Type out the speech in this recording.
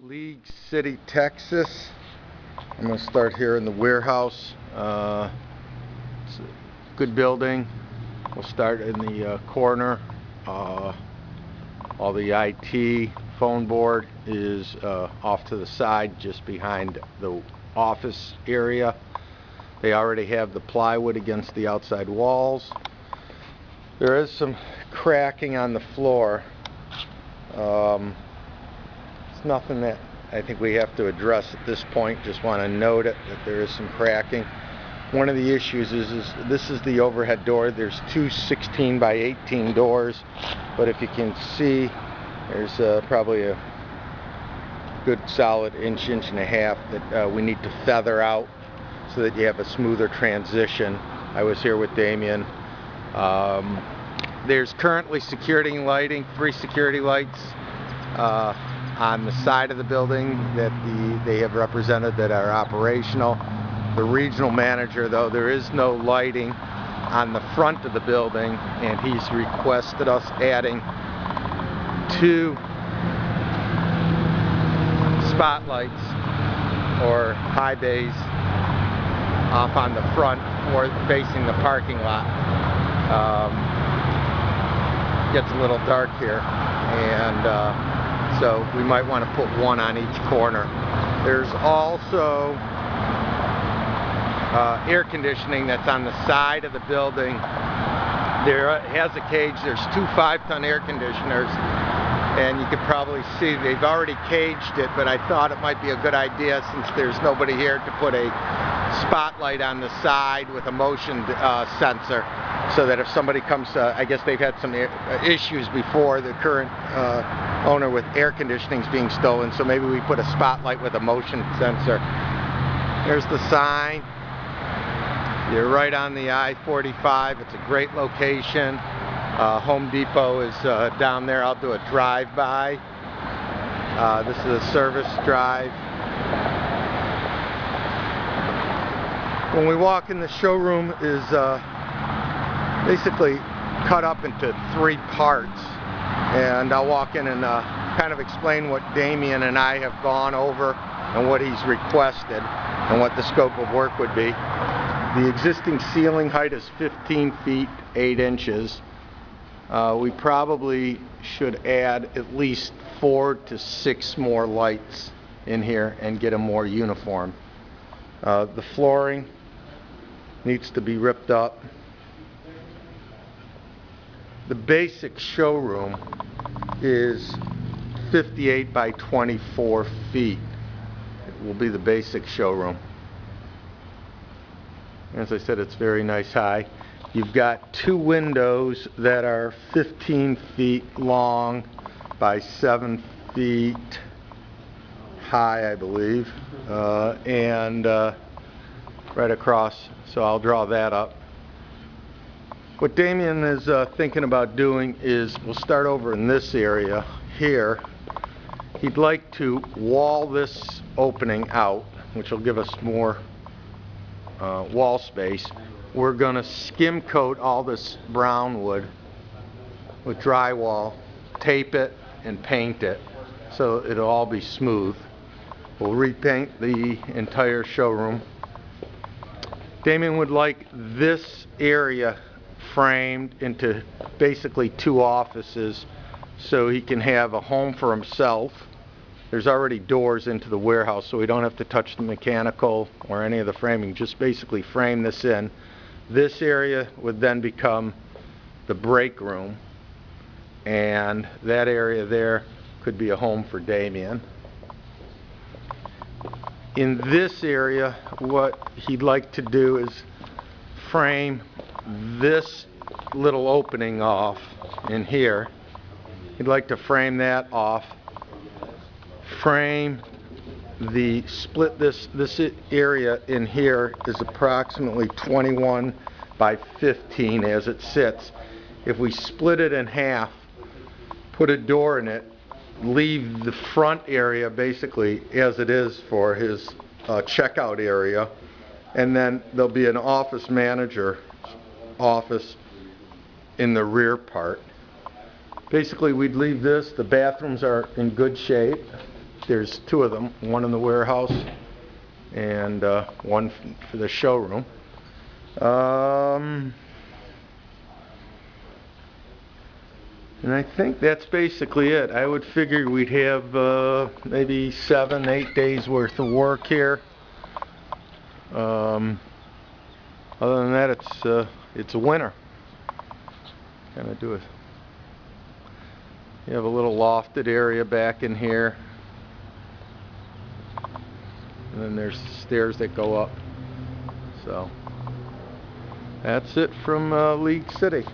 League City, Texas. I'm going to start here in the warehouse. It's a good building. We'll start in the corner. All the IT phone board is off to the side, just behind the office area. They already have the plywood against the outside walls. There is some cracking on the floor. It's nothing that I think we have to address at this point. Just want to note it, that there is some cracking. One of the issues is this is the overhead door. There's two 16 by 18 doors, but if you can see, there's probably a good solid inch and a half that we need to feather out so that you have a smoother transition. I was here with Damien. There's currently security lighting, 3 security lights on the side of the building that they have represented that are operational. The regional manager, though, there is no lighting on the front of the building, and he's requested us adding 2 spotlights or high bays off on the front or facing the parking lot. Gets a little dark here, and so we might want to put 1 on each corner. There's also air conditioning that's on the side of the building. There has a cage. There's 2 5-ton air conditioners, and you can probably see they've already caged it, but I thought it might be a good idea, since there's nobody here, to put a spotlight on the side with a motion sensor, so that if somebody comes, I guess they've had some issues before, the current owner, with air conditionings being stolen, so maybe we put a spotlight with a motion sensor. There's the sign. You're right on the I-45. It's a great location. Home Depot is down there. I'll do a drive-by. This is a service drive. When we walk in, the showroom is basically cut up into 3 parts, and I'll walk in and kind of explain what Damien and I have gone over and what he's requested and what the scope of work would be. The existing ceiling height is 15 feet 8 inches. We probably should add at least 4 to 6 more lights in here and get them more uniform. The flooring needs to be ripped up. The basic showroom is 58 by 24 feet. It will be the basic showroom. As I said, it's very nice high. You've got 2 windows that are 15 feet long by 7 feet high, I believe, and right across, so I'll draw that up. What Damien is thinking about doing is, we'll start over in this area here. He'd like to wall this opening out, which will give us more wall space. We're going to skim coat all this brown wood with drywall, tape it, and paint it so it'll all be smooth. We'll repaint the entire showroom. Damien would like this area framed into basically 2 offices so he can have a home for himself. There's already doors into the warehouse, so we don't have to touch the mechanical or any of the framing. Just basically frame this in. This area would then become the break room, and that area there could be a home for Damien. In this area, what he'd like to do is frame this little opening off in here. He'd like to frame that off. Frame the split, this area in here is approximately 21 by 15 as it sits. If we split it in half, put a door in it, leave the front area basically as it is for his checkout area, and then there'll be an office manager office in the rear part. Basically, we'd leave this. The bathrooms are in good shape. there's two of them, one in the warehouse and one for the showroom. And I think that's basically it. I would figure we'd have maybe 7-8 days worth of work here. Other than that, it's a winter. Kind of do it. You have a little lofted area back in here, and then there's stairs that go up. So that's it from League City.